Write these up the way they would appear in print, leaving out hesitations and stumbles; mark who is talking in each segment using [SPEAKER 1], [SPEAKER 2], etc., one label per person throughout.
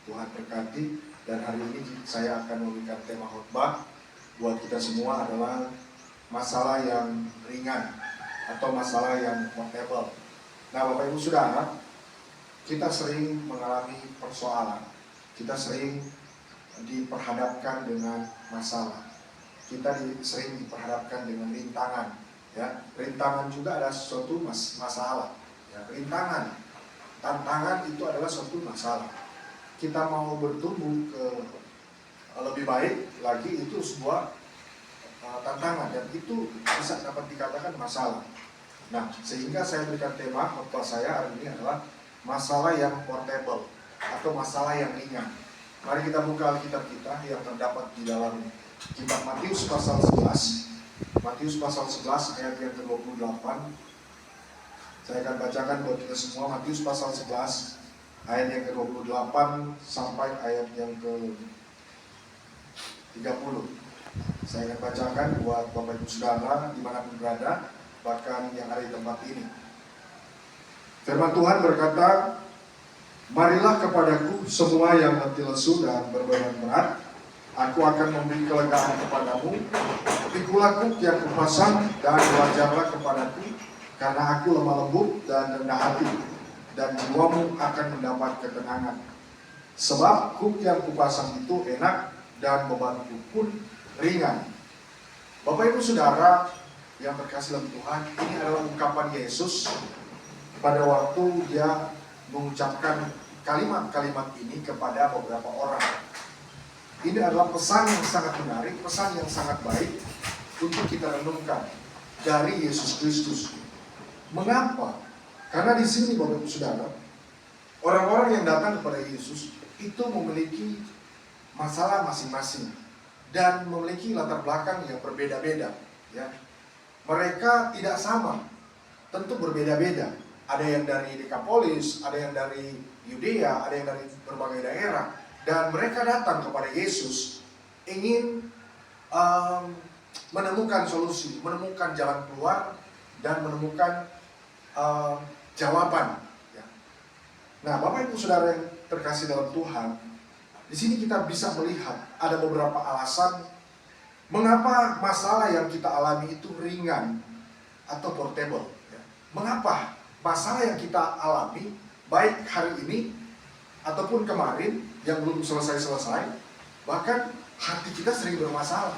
[SPEAKER 1] Tuhan berkati. Dan hari ini saya akan memberikan tema khotbah buat kita semua adalah masalah yang ringan atau masalah yang portable. Nah, Bapak Ibu Saudara, kita sering mengalami persoalan, kita sering diperhadapkan dengan masalah, kita sering diperhadapkan dengan rintangan. Ya, rintangan juga adalah suatu masalah. Ya, rintangan, tantangan itu adalah suatu masalah. Kita mau bertumbuh ke lebih baik lagi itu sebuah tantangan dan itu bisa dapat dikatakan masalah. Nah, sehingga saya berikan tema khotbah saya hari ini adalah masalah yang portable atau masalah yang ringan. Mari kita buka Alkitab kita yang terdapat di dalam kitab Matius pasal 11. Matius pasal 11 ayat yang ke-28. Saya akan bacakan buat kita semua Matius pasal 11 ayat yang ke-28 sampai ayat yang ke-30. Saya akan bacakan buat Bapak Ibu Saudara dimanapun berada, bahkan yang ada di tempat ini. Firman Tuhan berkata, "Marilah kepadaku semua yang letih lesu dan berbeban berat, aku akan memberi kelegaan kepadamu. Pikulah kuk yang kupasang dan belajarlah kepadaku, karena aku lemah lembut dan rendah hati, dan jiwamu akan mendapat ketenangan. Sebab kuk yang kupasang itu enak dan bebanku pun ringan." Bapak Ibu Saudara yang terkasih dalam Tuhan, ini adalah ungkapan Yesus pada waktu dia mengucapkan kalimat-kalimat ini kepada beberapa orang. Ini adalah pesan yang sangat menarik, pesan yang sangat baik untuk kita renungkan dari Yesus Kristus. Mengapa? Karena di sini Bapak Ibu Saudara, orang-orang yang datang kepada Yesus itu memiliki masalah masing-masing dan memiliki latar belakang yang berbeda-beda. Ya, mereka tidak sama, tentu berbeda-beda. Ada yang dari Dekapolis, ada yang dari Yudea, ada yang dari berbagai daerah, dan mereka datang kepada Yesus ingin menemukan solusi, menemukan jalan keluar, dan menemukan jawaban. Ya. Nah, Bapak Ibu Saudara yang terkasih dalam Tuhan, di sini kita bisa melihat ada beberapa alasan mengapa masalah yang kita alami itu ringan atau portable. Ya. Mengapa masalah yang kita alami baik hari ini ataupun kemarin yang belum selesai-selesai, bahkan hati kita sering bermasalah.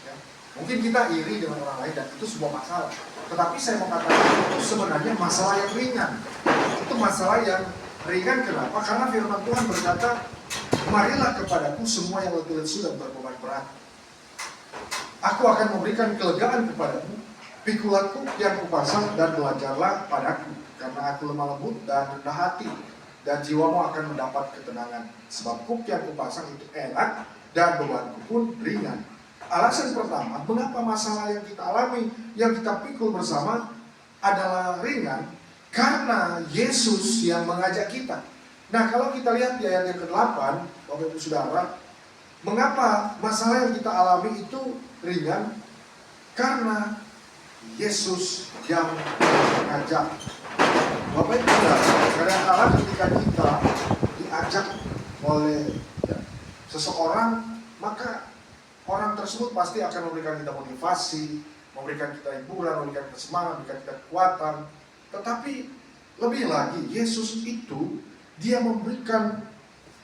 [SPEAKER 1] Ya. Mungkin kita iri dengan orang lain dan itu sebuah masalah. Tetapi saya mau katakan itu sebenarnya masalah yang ringan. Itu masalah yang ringan kenapa? Karena firman Tuhan berkata, "Marilah kepadaku semua yang letih lesu dan berbeban berat. Aku akan memberikan kelegaan kepadamu. Pikulah kuk yang kupasang dan belajarlah padaku, karena aku lemah lembut dan rendah hati, dan jiwamu akan mendapat ketenangan. Sebab kuk yang kupasang itu enak dan bebanku pun ringan." Alasan pertama, mengapa masalah yang kita alami, yang kita pikul bersama adalah ringan, karena Yesus yang mengajak kita. Nah, kalau kita lihat di ayat yang ke-8, Bapak Ibu Saudara, mengapa masalah yang kita alami itu ringan? Karena Yesus yang mengajak. Bapak Ibu Saudara, kadang-kadang ketika kita diajak oleh seseorang, maka orang tersebut pasti akan memberikan kita motivasi, memberikan kita hiburan, memberikan kita semangat, memberikan kita kekuatan. Tetapi lebih lagi, Yesus itu dia memberikan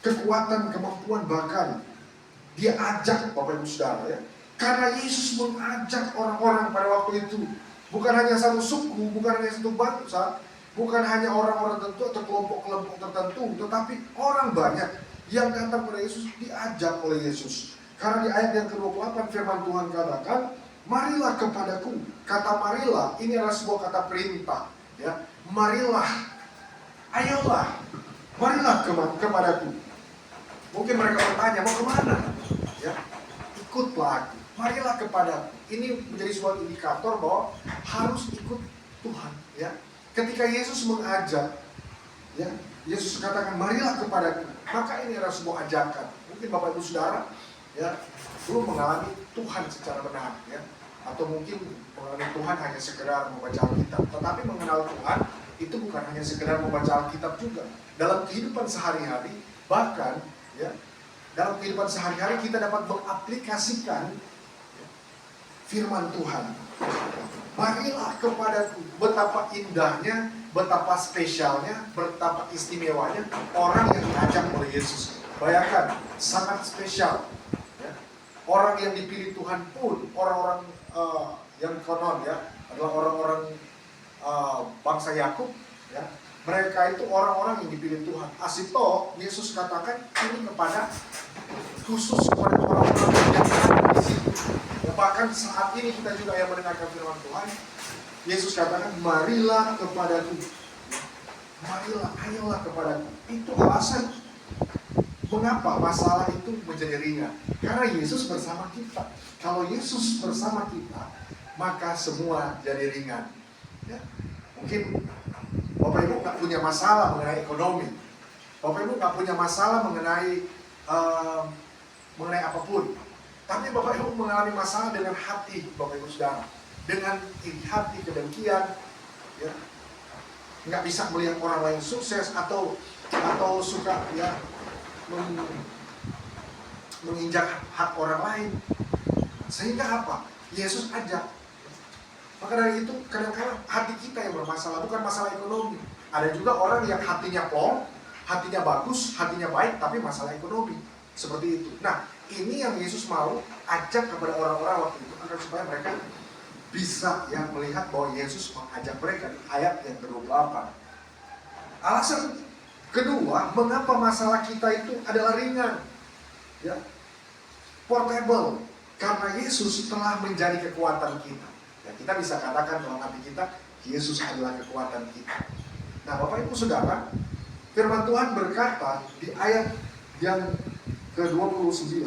[SPEAKER 1] kekuatan, kemampuan, bahkan dia ajak Bapak Ibu Saudara ya. Karena Yesus mengajak orang-orang pada waktu itu, bukan hanya satu suku, bukan hanya satu bangsa, bukan hanya orang-orang tertentu atau kelompok-kelompok tertentu, tetapi orang banyak yang datang kepada Yesus diajak oleh Yesus. Karena di ayat yang ke-28 firman Tuhan katakan, "Marilah kepadaku." Kata marilah ini adalah sebuah kata perintah ya. Marilah, ayolah, marilah kepadaku. Mungkin mereka bertanya, mau kemana? Ya, ikutlah aku, marilah kepadaku. Ini menjadi sebuah indikator bahwa harus ikut Tuhan ya. Ketika Yesus mengajak ya, Yesus katakan marilah kepadaku, maka ini adalah sebuah ajakan. Mungkin Bapak Ibu Saudara ya belum mengalami Tuhan secara benar ya, atau mungkin mengalami Tuhan hanya sekedar membaca Alkitab. Tetapi mengenal Tuhan itu bukan hanya sekedar membaca Alkitab juga. Dalam kehidupan sehari-hari, bahkan ya dalam kehidupan sehari-hari kita dapat mengaplikasikan firman Tuhan. Marilah kepadaku, betapa indahnya, betapa spesialnya, betapa istimewanya orang yang diajak oleh Yesus. Bayangkan, sangat spesial. Ya. Orang yang dipilih Tuhan pun, orang-orang yang konon ya, adalah orang-orang bangsa Yakub. Ya. Mereka itu orang-orang yang dipilih Tuhan. Asito, Yesus katakan ini kepada khusus kepada orang-orang yang ada di situ. Bahkan saat ini kita juga yang mendengarkan firman Tuhan, Yesus katakan, marilah kepadaku. Marilah, ayolah kepadaku. Itu alasan mengapa masalah itu menjadi ringan. Karena Yesus bersama kita. Kalau Yesus bersama kita, maka semua jadi ringan. Ya. Mungkin Bapak Ibu nggak punya masalah mengenai ekonomi. Bapak Ibu nggak punya masalah mengenai apapun. Tapi Bapak Ibu mengalami masalah dengan hati, Bapak Ibu Saudara. Dengan hati kedengkian, ya, nggak bisa melihat orang lain sukses atau suka ya menginjak hak orang lain. Sehingga apa? Yesus ajak. Maka dari itu kadang-kadang hati kita yang bermasalah, bukan masalah ekonomi. Ada juga orang yang hatinya plong, hatinya bagus, hatinya baik, tapi masalah ekonomi. Seperti itu. Nah, ini yang Yesus mau ajak kepada orang-orang waktu itu agar supaya mereka bisa yang melihat bahwa Yesus mengajak mereka di ayat yang ke-28. Alasan kedua, mengapa masalah kita itu adalah ringan, ya, portable, karena Yesus telah menjadi kekuatan kita. Ya, kita bisa katakan dalam hati kita, Yesus adalah kekuatan kita. Nah, Bapak Ibu Saudara, firman Tuhan berkata di ayat yang ke-29,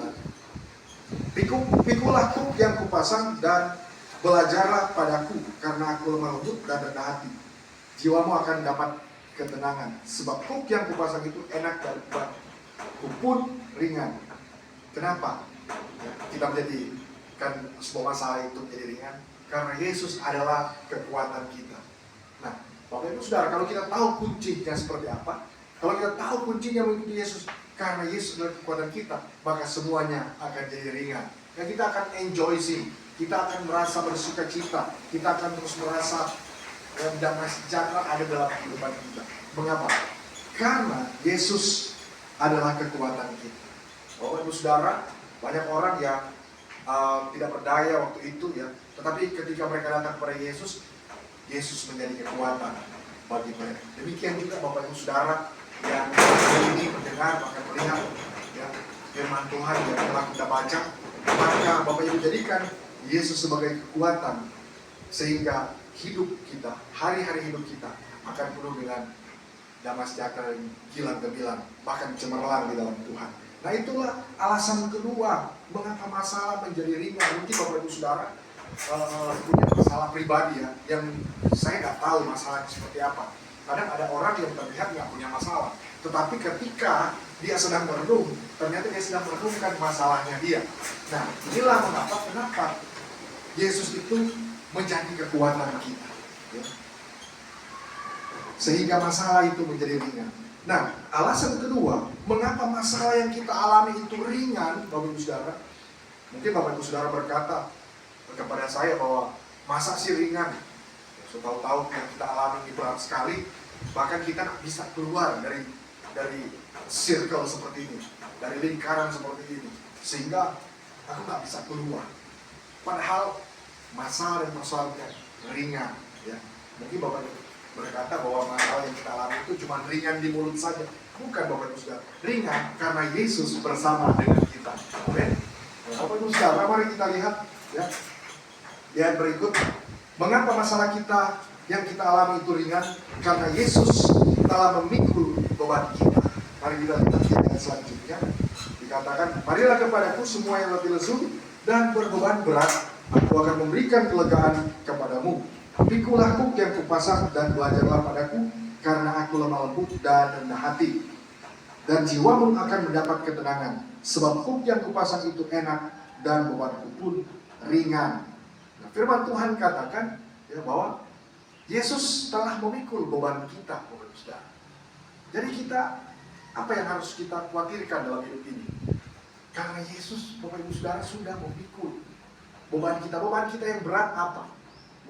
[SPEAKER 1] pikulah kuk yang kupasang dan belajarlah padaku, karena aku lemah lembut dan rendah hati. Jiwamu akan dapat ketenangan, sebab kuk yang kupasang itu enak dan bebanku pun ringan. Kenapa? Ya, kita menjadikan sebuah masalah itu menjadi ringan, karena Yesus adalah kekuatan kita. Nah, Bapak Ibu Saudara, kalau kita tahu kuncinya seperti apa, kalau kita tahu kuncinya mengikuti Yesus, karena Yesus adalah kekuatan kita, maka semuanya akan jadi ringan. Dan kita akan enjoy sih, kita akan merasa bersuka cita, kita akan terus merasa damai sejahtera ada dalam kehidupan kita. Mengapa? Karena Yesus adalah kekuatan kita. Bapak Ibu Saudara, banyak orang yang tidak berdaya waktu itu ya, tetapi ketika mereka datang kepada Yesus, Yesus menjadi kekuatan bagi mereka. Demikian juga Bapak Ibu Saudara yang ini mendengar bahkan melihat ya, firman Tuhan yang telah kita baca, maka Bapak Ibu jadikan Yesus sebagai kekuatan, sehingga hidup kita, hari-hari hidup kita akan penuh dengan damai sejahtera, kilang gemilang, bahkan cemerlang di dalam Tuhan. Nah, itulah alasan kedua mengapa masalah menjadi ringan. Mungkin Bapak Ibu Saudara punya masalah pribadi ya, yang saya nggak tahu masalahnya seperti apa. Kadang ada orang yang terlihat nggak punya masalah, tetapi ketika dia sedang merenung, ternyata dia sedang merenungkan masalahnya dia. Nah, inilah kenapa Yesus itu menjadi kekuatan kita, ya. Sehingga masalah itu menjadi ringan. Nah, alasan kedua, mengapa masalah yang kita alami itu ringan, Bapak Ibu Saudara? Mungkin Bapak Ibu Saudara berkata kepada saya bahwa masa sih ringan? Tahu-tahu yang kita alami ini berat sekali, bahkan kita nggak bisa keluar dari circle seperti ini, dari lingkaran seperti ini, sehingga aku nggak bisa keluar. Padahal masalah dan persoalannya ringan, ya. Mungkin Bapak berkata bahwa masalah yang kita alami itu cuma ringan di mulut saja. Bukan Bapak Ibu Saudara, ringan karena Yesus bersama dengan kita. Amin. Bapak Ibu Saudara, mari kita lihat ya, di ayat berikut. Mengapa masalah kita yang kita alami itu ringan? Karena Yesus telah memikul beban kita. Mari kita lihat di ayat selanjutnya. Dikatakan, marilah kepadaku semua yang letih lesu dan berbeban berat, aku akan memberikan kelegaan kepadamu. Pikulah kuk yang kupasang dan belajarlah padaku, karena aku lemah lembut dan rendah hati. Dan jiwamu akan mendapat ketenangan, sebab kuk yang kupasang itu enak dan bebanku pun ringan. Nah, firman Tuhan katakan ya, bahwa Yesus telah memikul beban kita, Bapak Ibu Saudara. Jadi kita, apa yang harus kita khawatirkan dalam hidup ini? Karena Yesus, Bapak Ibu Saudara, sudah memikul beban kita. Beban kita yang berat apa?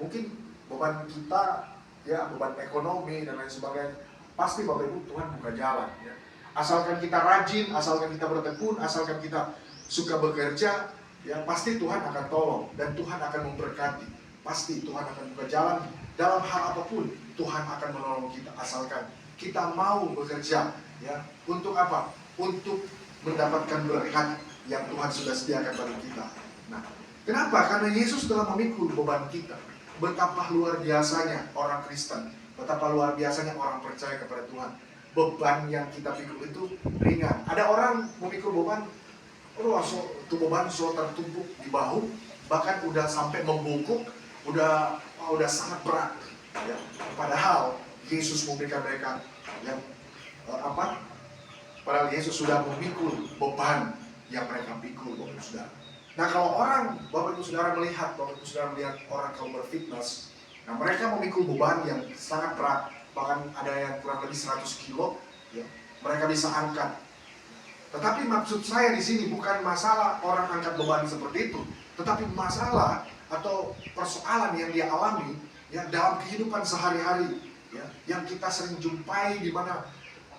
[SPEAKER 1] Mungkin beban kita, ya beban ekonomi dan lain sebagainya. Pasti Bapak Ibu, Tuhan buka jalan. Ya. Asalkan kita rajin, asalkan kita bertekun, asalkan kita suka bekerja, ya pasti Tuhan akan tolong dan Tuhan akan memberkati. Pasti Tuhan akan buka jalan dalam hal apapun. Tuhan akan menolong kita asalkan kita mau bekerja. Ya, untuk apa? Untuk mendapatkan berkat yang Tuhan sudah sediakan bagi kita. Nah, kenapa? Karena Yesus telah memikul beban kita. Betapa luar biasanya orang Kristen, betapa luar biasanya orang percaya kepada Tuhan. Beban yang kita pikul itu ringan. Ada orang memikul beban, beban tertumpuk di bahu, bahkan udah sampai membungkuk, udah sangat berat. Ya. Padahal Yesus memberikan mereka yang Padahal Yesus sudah memikul beban yang mereka pikul, Bapak Ibu Saudara. Nah, kalau orang, Bapak Ibu Saudara melihat orang kalau berfitness, nah mereka memikul beban yang sangat berat, bahkan ada yang kurang lebih 100 kilo, ya, mereka bisa angkat. Tetapi maksud saya di sini bukan masalah orang angkat beban seperti itu, tetapi masalah atau persoalan yang dia alami, ya, dalam kehidupan sehari-hari, ya, yang kita sering jumpai di mana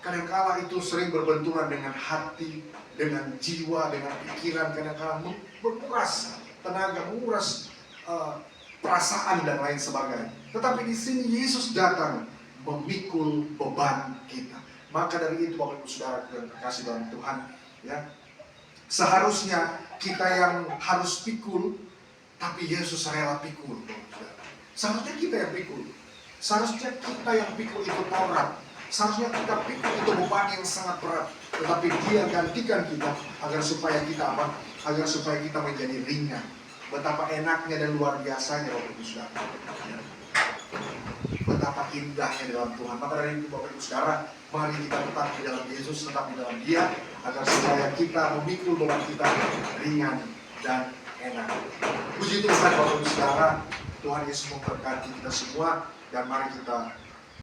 [SPEAKER 1] kadangkala itu sering berbenturan dengan hati, dengan jiwa, dengan pikiran, kadangkala menguras tenaga, menguras perasaan dan lain sebagainya. Tetapi di sini Yesus datang memikul beban kita. Maka dari itu Bapak Ibu Saudara yang terkasih dalam Tuhan, ya, seharusnya kita yang harus pikul, tapi Yesus rela pikul, Bapak Ibu Saudara. Seharusnya kita yang pikul. Seharusnya kita yang pikul itu Taurat. Seharusnya kita pikul itu beban yang sangat berat, tetapi Dia gantikan kita agar supaya kita menjadi ringan. Betapa enaknya dan luar biasanya Bapak Ibu Saudara. Betapa indahnya dalam Tuhan. Maka dari itu Bapak Ibu Saudara, mari kita tetap di dalam Yesus, tetap di dalam Dia, agar supaya kita memikul beban kita ringan dan enak. Puji Tuhan Bapak Ibu Saudara, Tuhan Yesus memberkati kita semua, dan mari kita